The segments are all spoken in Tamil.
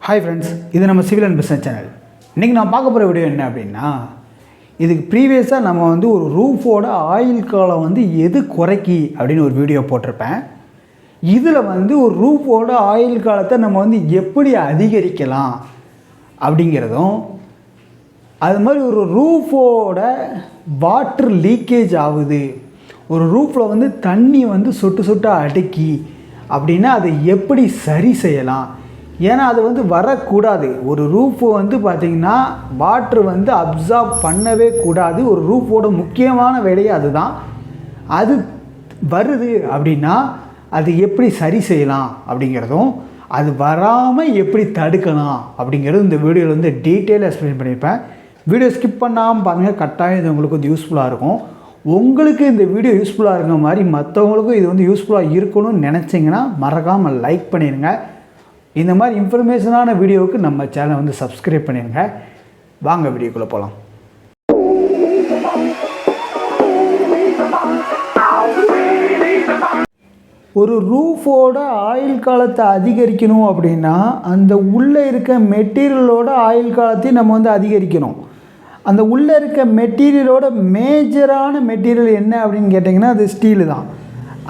Hi friends, this is our civil and business channel. Today we will talk about video இதுக்கு ப்ரீவியஸா நம்ம வந்து ஒரு ரூஃபோட ஆயில் காலம் வந்து எது குறைக்கி அப்படினு ஒரு வீடியோ போட்டுருப்பேன். இதுல வந்து ஒரு ரூஃபோட ஆயில் காலத்தை நம்ம வந்து எப்படி அதிகரிக்கலாம் அப்படிங்கறதும் அது மாதிரி ஒரு ரூஃபோட வாட்டர் லீக்கேஜ் ஆகுது. ஒரு ரூஃப்ல வந்து தண்ணி வந்து சொட்டு சொட்டா அடக்கி அப்படினா அதை எப்படி சரி செய்யலாம்? ஏன்னா அது வந்து வரக்கூடாது. ஒரு ரூஃப் வந்து பார்த்தீங்கன்னா வாட்டர் வந்து அப்சார்ப் பண்ணவே கூடாது. ஒரு ரூஃபோட முக்கியமான வேலையே அதுதான். அது வருது அப்படின்னா அது எப்படி சரி செய்யலாம் அப்படிங்கிறதும் அது வராமல் எப்படி தடுக்கலாம் அப்படிங்கிறது இந்த வீடியோவில் வந்து டீட்டெயிலாக எக்ஸ்பிளைன் பண்ணியிருப்பேன். வீடியோ ஸ்கிப் பண்ணாமல் பாருங்கள், கட்டாயம் இது உங்களுக்கு வந்து யூஸ்ஃபுல்லாக இருக்கும். உங்களுக்கு இந்த வீடியோ யூஸ்ஃபுல்லாக இருக்கிற மாதிரி மற்றவங்களுக்கும் இது வந்து யூஸ்ஃபுல்லாக இருக்கணும்னு நினச்சிங்கன்னா மறக்காமல் லைக் பண்ணிடுங்க. இந்த மாதிரி இன்ஃபர்மேஷனான வீடியோவுக்கு நம்ம சேனலை வந்து சப்ஸ்கிரைப் பண்ணிடுங்க. வாங்க வீடியோக்குள்ளே போகலாம். ஒரு ரூஃபோட ஆயில் காலத்தை அதிகரிக்கணும் அப்படின்னா அந்த உள்ளே இருக்க மெட்டீரியலோட ஆயில் காலத்தையும் நம்ம வந்து அதிகரிக்கணும். அந்த உள்ளே இருக்க மெட்டீரியலோட மேஜரான மெட்டீரியல் என்ன அப்படின்னு கேட்டிங்கன்னா அது ஸ்டீலு தான்.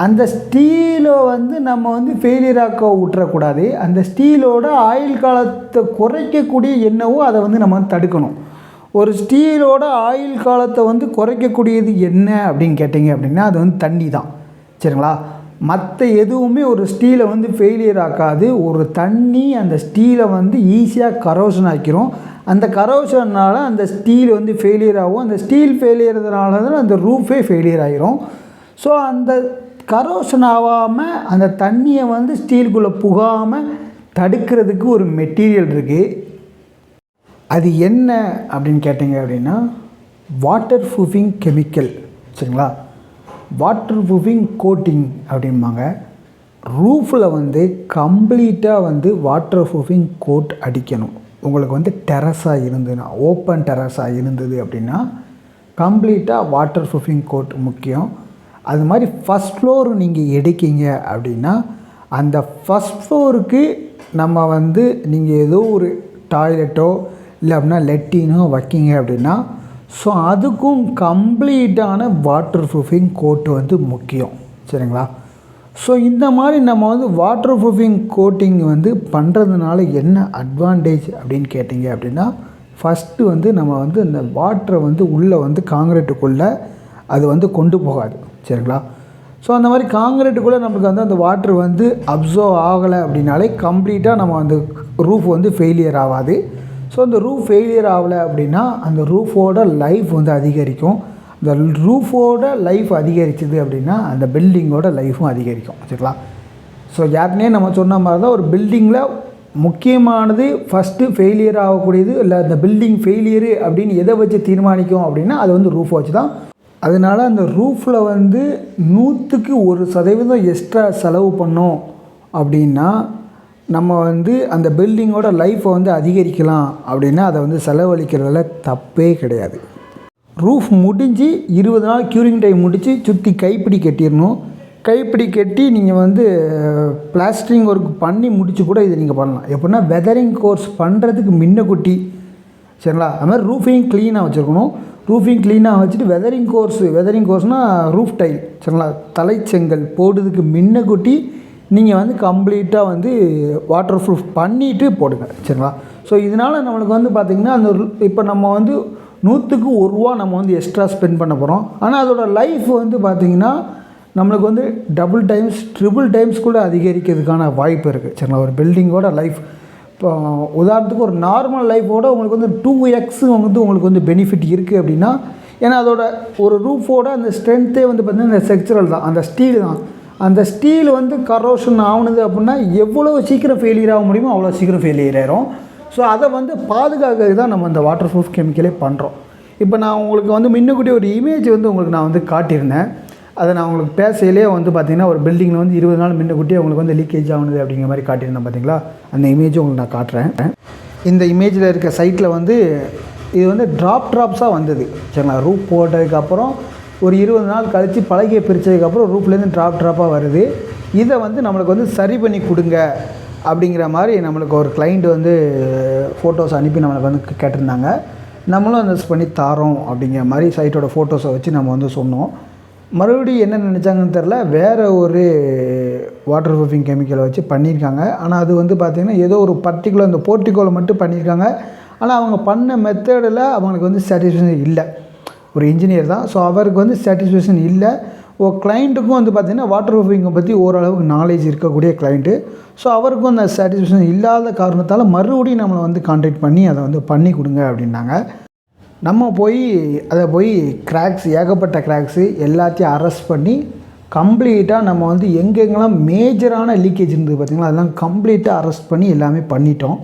அந்த ஸ்டீலை வந்து நம்ம வந்து ஃபெயிலியர் ஆக்க விட்டுறக்கூடாது. அந்த ஸ்டீலோட ஆயில் காலத்தை குறைக்கக்கூடிய என்னவோ அதை வந்து நம்ம தடுக்கணும். ஒரு ஸ்டீலோட ஆயில் காலத்தை வந்து குறைக்கக்கூடியது என்ன அப்படின்னு கேட்டிங்க அப்படின்னா அது வந்து தண்ணி தான். சரிங்களா? மற்ற எதுவுமே ஒரு ஸ்டீலை வந்து ஃபெயிலியர் ஆக்காது. ஒரு தண்ணி அந்த ஸ்டீலை வந்து ஈஸியாக கரோஷன் ஆக்கிரும். அந்த கரோஷனால் அந்த ஸ்டீல் வந்து ஃபெயிலியர் ஆகும். அந்த ஸ்டீல் ஃபெயிலியர்னால தான் அந்த ரூஃபே ஃபெயிலியர் ஆகிரும். ஸோ அந்த கரோஷன் ஆகாமல் அந்த தண்ணியை வந்து ஸ்டீலுக்குள்ளே புகாமல் தடுக்கிறதுக்கு ஒரு மெட்டீரியல் இருக்குது. அது என்ன அப்படின்னு கேட்டிங்க அப்படின்னா வாட்டர் ப்ரூஃபிங் கெமிக்கல். சரிங்களா? வாட்டர் ப்ரூஃபிங் கோட்டிங் அப்படிம்பாங்க. ரூஃபில் வந்து கம்ப்ளீட்டாக வந்து வாட்டர் ப்ரூஃபிங் கோட் அடிக்கணும். உங்களுக்கு வந்து டெரஸாக இருந்ததுன்னா, ஓப்பன் டெரஸாக இருந்தது அப்படின்னா கம்ப்ளீட்டாக வாட்டர் ப்ரூஃபிங் கோட் முக்கியம். அது மாதிரி ஃபஸ்ட் ஃப்ளோர் நீங்கள் எடுக்கீங்க அப்படின்னா அந்த ஃபஸ்ட் ஃப்ளோருக்கு நம்ம வந்து நீங்கள் ஏதோ ஒரு டாய்லெட்டோ இல்லை அப்படின்னா லெட்டினோ வைக்கிங்க அப்படின்னா ஸோ அதுக்கும் கம்ப்ளீட்டான வாட்டர் ப்ரூஃபிங் கோட்டு வந்து முக்கியம். சரிங்களா? ஸோ இந்த மாதிரி நம்ம வந்து வாட்டர் ப்ரூஃபிங் கோட்டிங் வந்து பண்ணுறதுனால என்ன அட்வான்டேஜ் அப்படின்னு கேட்டிங்க அப்படின்னா ஃபஸ்ட்டு வந்து நம்ம வந்து இந்த வாட்டரை வந்து உள்ளே வந்து காங்கிரீட்டுக்குள்ளே அது வந்து கொண்டு போகாது. சரிங்களா? ஸோ அந்த மாதிரி காங்கிரீட்டுக்குள்ளே நம்மளுக்கு வந்து அந்த வாட்ரு வந்து அப்சர்வ் ஆகலை அப்படின்னாலே கம்ப்ளீட்டாக நம்ம அந்த ரூஃப் வந்து ஃபெயிலியர் ஆகாது. ஸோ அந்த ரூஃப் ஃபெயிலியர் ஆகலை அப்படின்னா அந்த ரூஃபோட லைஃப் வந்து அதிகரிக்கும். அந்த ரூஃபோட லைஃப் அதிகரிச்சது அப்படின்னா அந்த பில்டிங்கோட லைஃப்பும் அதிகரிக்கும். சரிங்களா? ஸோ யாருனே நம்ம சொன்ன மாதிரி தான் ஒரு பில்டிங்கில் முக்கியமானது ஃபஸ்ட்டு ஃபெயிலியர் ஆகக்கூடியது இல்லை அந்த பில்டிங் ஃபெயிலியரு அப்படின்னு எதை வச்சு தீர்மானிக்கும் அப்படின்னா அது வந்து ரூஃப் வச்சு தான். அதனால் அந்த ரூஃபில் வந்து 100% எக்ஸ்ட்ரா செலவு பண்ணோம் அப்படின்னா நம்ம வந்து அந்த பில்டிங்கோட லைஃப்பை வந்து அதிகரிக்கலாம் அப்படின்னா அதை வந்து செலவழிக்கிறதுல தப்பே கிடையாது. ரூஃப் முடிஞ்சு 20 நாள் க்யூரிங் டைம் முடித்து சுற்றி கைப்பிடி கட்டிடணும். கைப்பிடி கட்டி நீங்கள் வந்து பிளாஸ்டரிங் ஒர்க் பண்ணி முடித்து கூட இதை நீங்கள் பண்ணலாம். எப்படின்னா வெதரிங் கோர்ஸ் பண்ணுறதுக்கு முன்னக்கூட்டி. சரிங்களா? அது மாதிரி ரூஃபையும் க்ளீனாக வச்சுருக்கணும். ரூஃபிங் க்ளீனாக வச்சுட்டு வெதரிங் கோர்ஸ்னால் ரூஃப் டைல். சரிங்களா? தலைச்செங்கல் போடுறதுக்கு முன்னக்கூட்டி நீங்கள் வந்து கம்ப்ளீட்டாக வந்து வாட்டர் ப்ரூஃப் பண்ணிவிட்டு போடுங்க. சரிங்களா? ஸோ இதனால் நம்மளுக்கு வந்து பார்த்திங்கன்னா அந்த இப்போ நம்ம வந்து 100க்கு 1 ரூபா நம்ம வந்து எக்ஸ்ட்ரா ஸ்பெண்ட் பண்ண போகிறோம். ஆனால் அதோடய லைஃப் வந்து பார்த்திங்கன்னா நம்மளுக்கு வந்து டபுள் டைம்ஸ் ட்ரிபிள் டைம்ஸ் கூட அதிகரிக்கிறதுக்கான வாய்ப்பு இருக்குது. சரிங்களா? ஒரு பில்டிங்கோட லைஃப் இப்போ உதாரணத்துக்கு ஒரு நார்மல் லைஃபோட உங்களுக்கு வந்து 2x வந்து உங்களுக்கு வந்து பெனிஃபிட் இருக்குது அப்படின்னா ஏன்னா அதோட ஒரு ரூஃபோட அந்த ஸ்ட்ரென்த்தே வந்து பார்த்திங்கன்னா இந்த ஸ்ட்ரக்சரல் தான், அந்த ஸ்டீல் தான். அந்த ஸ்டீல் வந்து கரோஷன் ஆகுனது அப்படின்னா எவ்வளோ சீக்கிரம் ஃபெயிலியர் ஆக முடியுமோ அவ்வளோ சீக்கிரம் ஃபெயிலியர் ஆயிரும். ஸோ அதை வந்து பாதுகாக்கிறது தான் நம்ம இந்த வாட்டர் ப்ரூஃப் கெமிக்கலே பண்ணுறோம். இப்போ நான் உங்களுக்கு வந்து முன்னக்கூட்டி ஒரு இமேஜ் வந்து உங்களுக்கு நான் வந்து காட்டியிருந்தேன். அதை நான் உங்களுக்கு பேசையிலே வந்து பார்த்திங்கன்னா ஒரு பில்டிங்கில் வந்து 20 நாள் முன்னக்கூட்டியே உங்களுக்கு வந்து லீக்கேஜ் ஆகுது அப்படிங்கிற மாதிரி காட்டியிருந்தேன். பார்த்தீங்களா? அந்த இமேஜும் உங்களுக்கு நான் காட்டுறேன். இந்த இமேஜில் இருக்க சைட்டில் வந்து இது வந்து ட்ராப்ஸாக வந்தது. சரிங்களா? ரூஃப் போட்டதுக்கப்புறம் ஒரு 20 நாள் கழித்து பலகையை பிரித்ததுக்கப்புறம் ரூஃப்லேருந்து ட்ராப்பாக வருது. இதை வந்து நம்மளுக்கு வந்து சரி பண்ணி கொடுங்க அப்படிங்கிற மாதிரி நம்மளுக்கு ஒரு கிளைண்ட் வந்து ஃபோட்டோஸ் அனுப்பி நம்மளுக்கு வந்து கேட்டிருந்தாங்க. நம்மளும் அந்த பண்ணி தாரோம் அப்படிங்கிற மாதிரி சைட்டோட ஃபோட்டோஸை வச்சு நம்ம வந்து சொன்னோம். மறுபடியும் என்ன நினச்சாங்கன்னு தெரில, வேறு ஒரு வாட்டர் ப்ரூஃபிங் கெமிக்கலை வச்சு பண்ணியிருக்காங்க. ஆனால் அது வந்து பார்த்திங்கன்னா ஏதோ ஒரு பர்டிகுலர் இந்த போர்ட்டிகோவில் மட்டும் பண்ணியிருக்காங்க. ஆனால் அவங்க பண்ண மெத்தடில் அவங்களுக்கு வந்து சாட்டிஸ்ஃபேக்ஷன் இல்லை. ஒரு இன்ஜினியர் தான், ஸோ அவருக்கு வந்து சாட்டிஸ்ஃபேக்ஷன் இல்லை. கிளைண்ட்டுக்கும் வந்து பார்த்திங்கன்னா வாட்டர் ப்ரூஃபிங்கை பற்றி ஓரளவுக்கு நாலேஜ் இருக்கக்கூடிய கிளைண்ட்டு. ஸோ அவருக்கும் அந்த சாட்டிஸ்ஃபேக்ஷன் இல்லாத காரணத்தால் மறுபடியும் நம்மளை வந்து கான்டாக்ட் பண்ணி அதை வந்து பண்ணி கொடுங்க அப்படின்னாங்க. நம்ம போய் கிராக்ஸ், ஏகப்பட்ட கிராக்ஸு எல்லாத்தையும் அரெஸ்ட் பண்ணி கம்ப்ளீட்டாக நம்ம வந்து எங்கெங்கெல்லாம் மேஜரான லீக்கேஜ் இருந்தது பார்த்திங்களா, அதெல்லாம் கம்ப்ளீட்டாக அரெஸ்ட் பண்ணி எல்லாமே பண்ணிட்டோம்.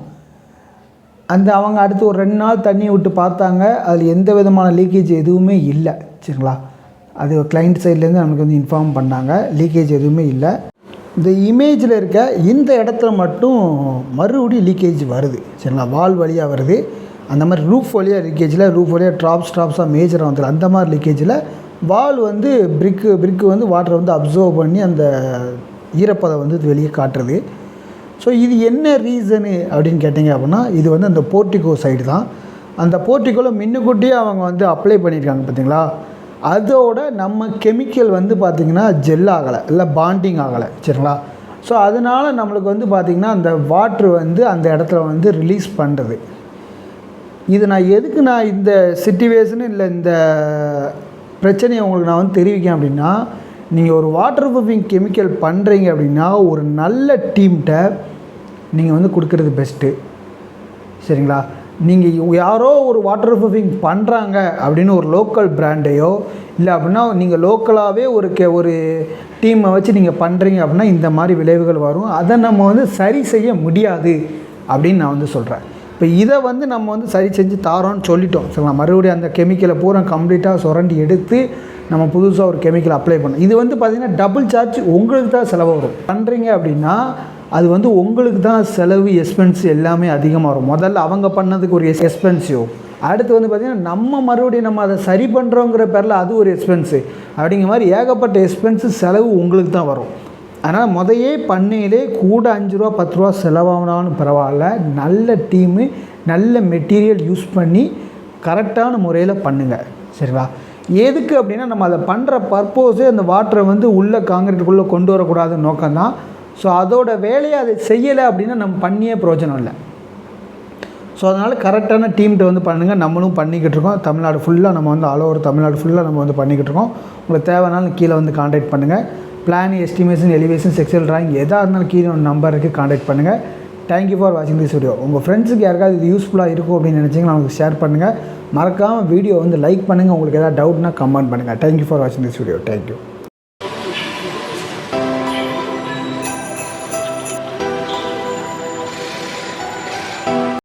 அவங்க அடுத்து ஒரு 2 நாள் தண்ணி விட்டு பார்த்தாங்க, அதில் எந்த விதமான லீக்கேஜ் எதுவுமே இல்லை. சரிங்களா, அது கிளைண்ட் சைட்லேருந்து நமக்கு வந்து இன்ஃபார்ம் பண்ணாங்க, லீக்கேஜ் எதுவுமே இல்லை. இந்த இமேஜில் இருக்க இந்த இடத்துல மட்டும் மறுபடியும் லீக்கேஜ் வருது. சரிங்களா, வால் வழியாக வருது. அந்த மாதிரி ரூஃப் வழியாக லீக்கேஜில், ரூஃப் வழியாக ட்ராப்ஸாக மேஜராக வந்துடும். அந்த மாதிரி லீக்கேஜில் வால் வந்து பிரிக்கு வந்து வாட்டரை வந்து அப்சர்வ் பண்ணி அந்த ஈரப்பதை வந்து வெளியே காட்டுறது. ஸோ இது என்ன ரீசனு அப்படின்னு கேட்டிங்க அப்படின்னா, இது வந்து அந்த போர்ட்டிகோ சைடு தான். அந்த போர்ட்டிகோவில் முன்னுக்கூட்டியே அவங்க வந்து அப்ளை பண்ணியிருக்காங்க பார்த்திங்களா, அதோட நம்ம கெமிக்கல் வந்து பார்த்திங்கன்னா ஜெல் ஆகலை, இல்லை பாண்டிங் ஆகலை. சரிங்களா, ஸோ அதனால் நம்மளுக்கு வந்து பார்த்திங்கன்னா அந்த வாட்ரு வந்து அந்த இடத்துல வந்து ரிலீஸ் பண்ணுறது. இது எதுக்கு இந்த சிச்சுவேஷனு இல்லை இந்த பிரச்சனையை உங்களுக்கு நான் வந்து தெரிவிக்கேன் அப்படின்னா, நீங்கள் ஒரு வாட்டர் ப்ரூஃபிங் கெமிக்கல் பண்ணுறீங்க அப்படின்னா ஒரு நல்ல டீம்கிட்ட நீங்கள் வந்து கொடுக்குறது பெஸ்ட்டு. சரிங்களா, நீங்கள் யாரோ ஒரு வாட்டர் ப்ரூஃபிங் பண்ணுறாங்க அப்படின்னு ஒரு லோக்கல் பிராண்டையோ இல்லை அப்படின்னா நீங்கள் லோக்கலாகவே ஒரு டீமை வச்சு நீங்கள் பண்ணுறீங்க அப்படின்னா இந்த மாதிரி விளைவுகள் வரும். அதை நம்ம வந்து சரி செய்ய முடியாது அப்படின்னு நான் வந்து சொல்கிறேன். இப்போ இதை வந்து நம்ம வந்து சரி செஞ்சு தாரோன்னு சொல்லிட்டோம். சரிங்களா, மறுபடியும் அந்த கெமிக்கலை பூரா கம்ப்ளீட்டாக சுரண்டி எடுத்து நம்ம புதுசாக ஒரு கெமிக்கல் அப்ளை பண்ணோம். இது வந்து பார்த்திங்கன்னா டபுள் சார்ஜ் உங்களுக்கு தான் செலவு வரும். பண்ணுறீங்க அப்படின்னா அது வந்து உங்களுக்கு தான் செலவு, எக்ஸ்பென்ஸ் எல்லாமே அதிகமாக வரும். முதல்ல அவங்க பண்ணதுக்கு ஒரு எக்ஸ்பென்சிவ், அடுத்து வந்து பார்த்திங்கன்னா நம்ம மறுபடியும் நம்ம அதை சரி பண்ணுறோங்கிற பேரில் அது ஒரு எக்ஸ்பென்ஸு. அப்படிங்கிற மாதிரி ஏகப்பட்ட எக்ஸ்பென்ஸு செலவு உங்களுக்கு தான் வரும். அதனால் முதையே பண்ணையிலே கூட 5 ரூபா 10 ரூபா செலவானாலும் பரவாயில்ல, நல்ல டீமு நல்ல மெட்டீரியல் யூஸ் பண்ணி கரெக்டான முறையில் பண்ணுங்கள். சரிங்களா, எதுக்கு அப்படின்னா நம்ம அதை பண்ணுற பர்பஸே அந்த வாட்டரை வந்து உள்ளே காங்கிரீட்டுக்குள்ளே கொண்டு வரக்கூடாதுன்னு நோக்கம்தான். ஸோ அதோட வேலையை அதை செய்யலை அப்படின்னா நம்ம பண்ணியே பிரயோஜனம் இல்லை. ஸோ அதனால் கரெக்டான டீம்கிட்ட வந்து பண்ணுங்கள். நம்மளும் பண்ணிக்கிட்டு இருக்கோம். தமிழ்நாடு ஃபுல்லாக நம்ம வந்து ஆல் ஓவர் தமிழ்நாடு ஃபுல்லாக நம்ம வந்து பண்ணிக்கிட்டு இருக்கோம். உங்களுக்கு தேவைனாலும் கீழே வந்து கான்டாக்ட் பண்ணுங்கள். Plan, estimation, elevation, sexual drawing எதாக இருந்தாலும் கீழே ஒரு நம்பருக்கு கான்டாக்ட் பண்ணுங்கள். தேங்க்யூ ஃபார் வாட்சிங் திஸ் வீடியோ. உங்கள் ஃப்ரெண்ட்ஸுக்கு யாருக்காவது இது யூஸ்ஃபுல்லாக இருக்கும் அப்படின்னு நினச்சிங்கன்னா அவங்களுக்கு ஷேர் பண்ணுங்கள். மறக்காமல் வீடியோ வந்து லைக் பண்ணுங்கள். உங்களுக்கு எதாவது டவுட்னா கமெண்ட் பண்ணுங்கள். தேங்க்யூ ஃபார் வாட்சிங் திஸ் வீடியோ. தேங்க்யூ.